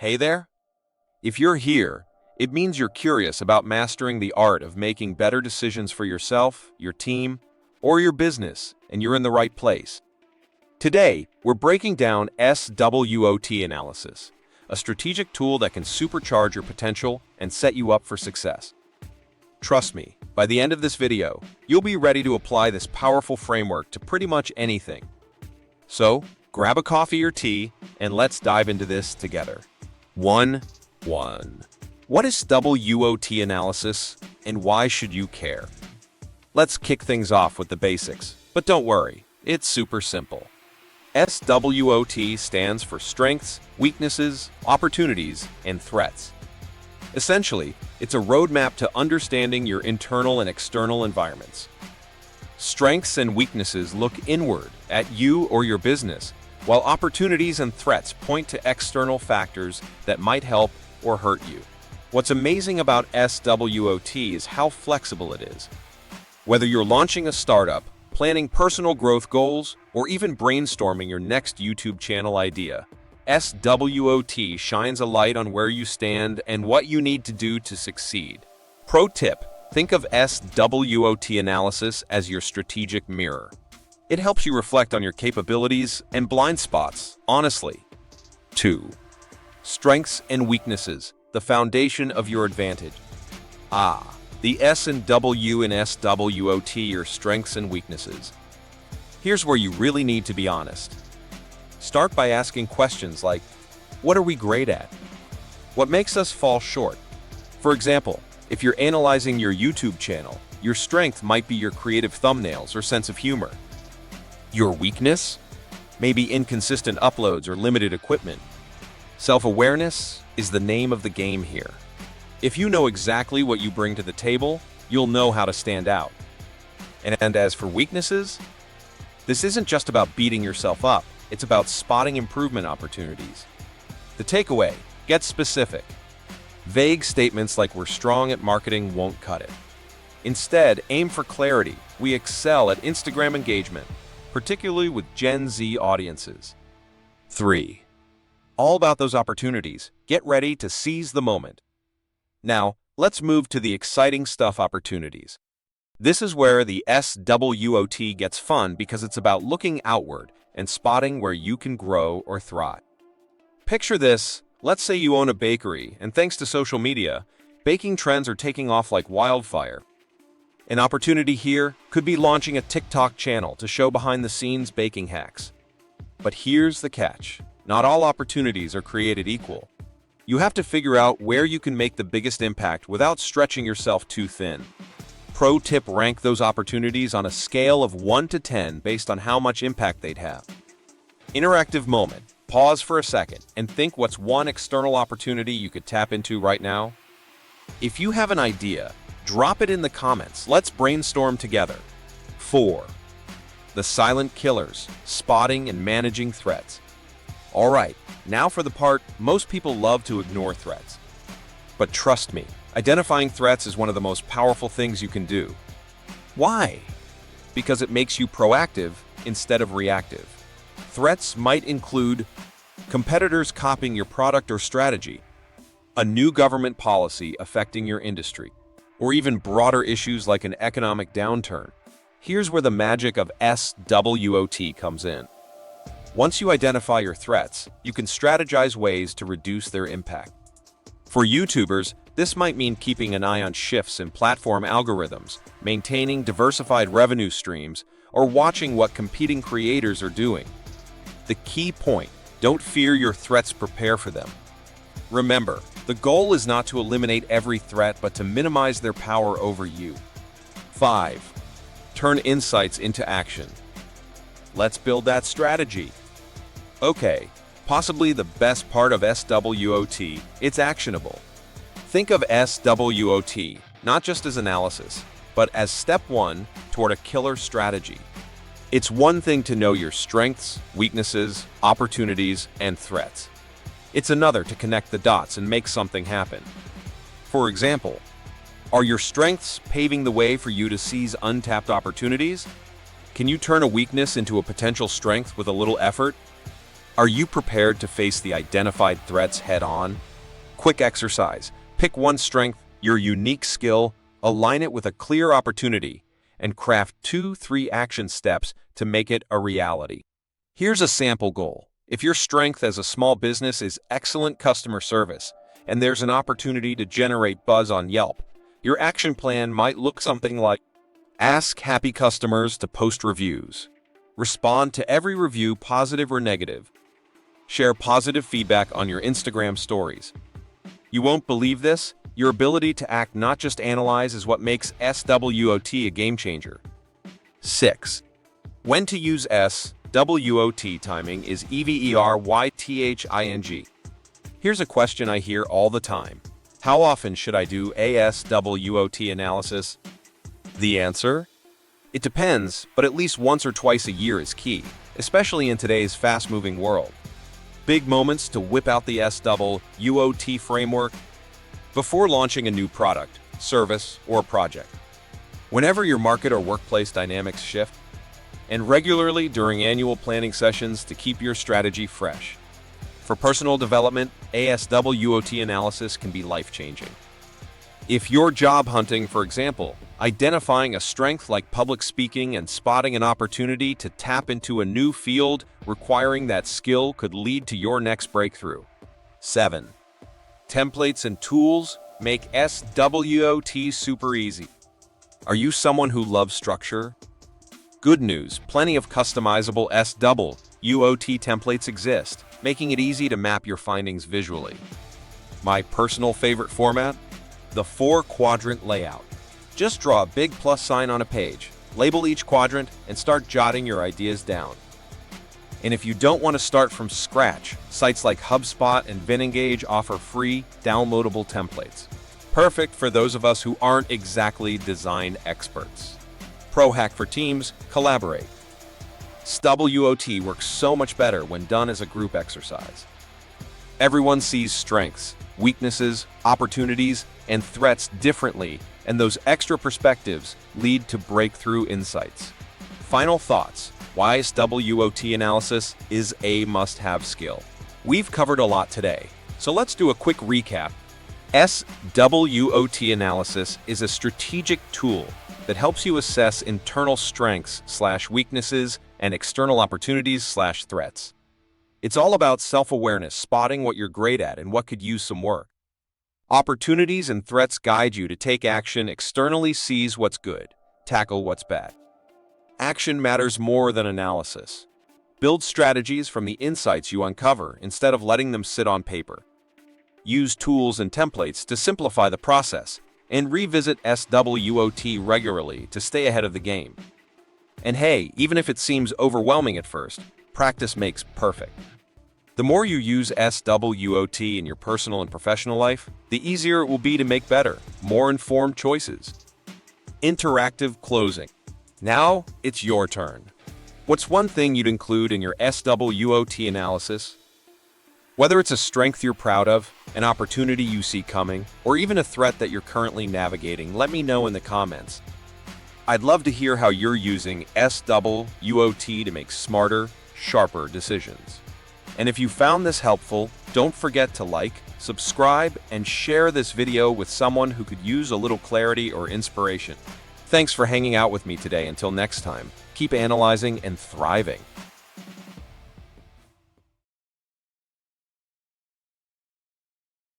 Hey there? If you're here, it means you're curious about mastering the art of making better decisions for yourself, your team, or your business, and you're in the right place. Today, we're breaking down SWOT Analysis, a strategic tool that can supercharge your potential and set you up for success. Trust me, by the end of this video, you'll be ready to apply this powerful framework to pretty much anything. So, grab a coffee or tea, and let's dive into this together. 1. What is SWOT analysis, and why should you care? Let's kick things off with the basics, but don't worry, it's super simple. SWOT stands for Strengths, Weaknesses, Opportunities, and Threats. Essentially, it's a roadmap to understanding your internal and external environments. Strengths and weaknesses look inward at you or your business, while opportunities and threats point to external factors that might help or hurt you. What's amazing about SWOT is how flexible it is. Whether you're launching a startup, planning personal growth goals, or even brainstorming your next YouTube channel idea, SWOT shines a light on where you stand and what you need to do to succeed. Pro tip: think of SWOT analysis as your strategic mirror. It helps you reflect on your capabilities and blind spots, honestly. 2. Strengths and weaknesses, the foundation of your advantage. The S and W in SWOT are strengths and weaknesses. Here's where you really need to be honest. Start by asking questions like, what are we great at? What makes us fall short? For example, if you're analyzing your YouTube channel, your strength might be your creative thumbnails or sense of humor. Your weakness? Maybe inconsistent uploads or limited equipment. Self-awareness is the name of the game here. If you know exactly what you bring to the table, you'll know how to stand out. And as for weaknesses, this isn't just about beating yourself up, it's about spotting improvement opportunities. The takeaway: get specific. Vague statements like "we're strong at marketing" won't cut it. Instead, aim for clarity. We excel at Instagram engagement, particularly with Gen Z audiences. 3. All about those opportunities. Get ready to seize the moment. Now, let's move to the exciting stuff: opportunities. This is where the SWOT gets fun because it's about looking outward and spotting where you can grow or thrive. Picture this: let's say you own a bakery, and thanks to social media, baking trends are taking off like wildfire. An opportunity here could be launching a TikTok channel to show behind-the-scenes baking hacks. But here's the catch: not all opportunities are created equal. You have to figure out where you can make the biggest impact without stretching yourself too thin. Pro tip: rank those opportunities on a scale of 1 to 10 based on how much impact they'd have. Interactive moment. Pause for a second and think, what's one external opportunity you could tap into right now? If you have an idea, drop it in the comments. Let's brainstorm together. 4. The silent killers: spotting and managing threats. All right, now for the part most people love to ignore: threats. But trust me, identifying threats is one of the most powerful things you can do. Why? Because it makes you proactive instead of reactive. Threats might include competitors copying your product or strategy, a new government policy affecting your industry, or even broader issues like an economic downturn. Here's where the magic of SWOT comes in. Once you identify your threats, you can strategize ways to reduce their impact. For YouTubers, this might mean keeping an eye on shifts in platform algorithms, maintaining diversified revenue streams, or watching what competing creators are doing. The key point: don't fear your threats, prepare for them. Remember, the goal is not to eliminate every threat, but to minimize their power over you. 5. Turn insights into action. Let's build that strategy. Okay, possibly the best part of SWOT: it's actionable. Think of SWOT not just as analysis, but as step 1 toward a killer strategy. It's one thing to know your strengths, weaknesses, opportunities, and threats. It's another to connect the dots and make something happen. For example, are your strengths paving the way for you to seize untapped opportunities? Can you turn a weakness into a potential strength with a little effort? Are you prepared to face the identified threats head-on? Quick exercise. Pick one strength, your unique skill, align it with a clear opportunity, and craft 2-3 action steps to make it a reality. Here's a sample goal. If your strength as a small business is excellent customer service, and there's an opportunity to generate buzz on Yelp, your action plan might look something like: ask happy customers to post reviews. Respond to every review, positive or negative. Share positive feedback on your Instagram stories. You won't believe this? Your ability to act, not just analyze, is what makes SWOT a game changer. 6. When to use SWOT. Timing is everything. Here's a question I hear all the time. How often should I do a SWOT analysis? The answer? It depends, but at least once or twice a year is key, especially in today's fast-moving world. Big moments to whip out the SWOT framework before launching a new product, service, or project. Whenever your market or workplace dynamics shift, and regularly during annual planning sessions to keep your strategy fresh. For personal development, a SWOT analysis can be life-changing. If you're job hunting, for example, identifying a strength like public speaking and spotting an opportunity to tap into a new field requiring that skill could lead to your next breakthrough. 7. Templates and tools make SWOT super easy. Are you someone who loves structure? Good news, plenty of customizable SWOT templates exist, making it easy to map your findings visually. My personal favorite format? The 4-quadrant layout. Just draw a big plus sign on a page, label each quadrant, and start jotting your ideas down. And if you don't want to start from scratch, sites like HubSpot and VinEngage offer free, downloadable templates. Perfect for those of us who aren't exactly design experts. Pro hack for teams: collaborate. SWOT works so much better when done as a group exercise. Everyone sees strengths, weaknesses, opportunities, and threats differently, and those extra perspectives lead to breakthrough insights. Final thoughts: why SWOT analysis is a must-have skill. We've covered a lot today, so let's do a quick recap. SWOT analysis is a strategic tool that helps you assess internal strengths/weaknesses and external opportunities/threats. It's all about self-awareness, spotting what you're great at and what could use some work. Opportunities and threats guide you to take action, externally seize what's good, tackle what's bad. Action matters more than analysis. Build strategies from the insights you uncover instead of letting them sit on paper. Use tools and templates to simplify the process, and revisit SWOT regularly to stay ahead of the game. And hey, even if it seems overwhelming at first, practice makes perfect. The more you use SWOT in your personal and professional life, the easier it will be to make better, more informed choices. Interactive closing. Now, it's your turn. What's one thing you'd include in your SWOT analysis? Whether it's a strength you're proud of, an opportunity you see coming, or even a threat that you're currently navigating, let me know in the comments. I'd love to hear how you're using SWOT to make smarter, sharper decisions. And if you found this helpful, don't forget to like, subscribe, and share this video with someone who could use a little clarity or inspiration. Thanks for hanging out with me today. Until next time, keep analyzing and thriving.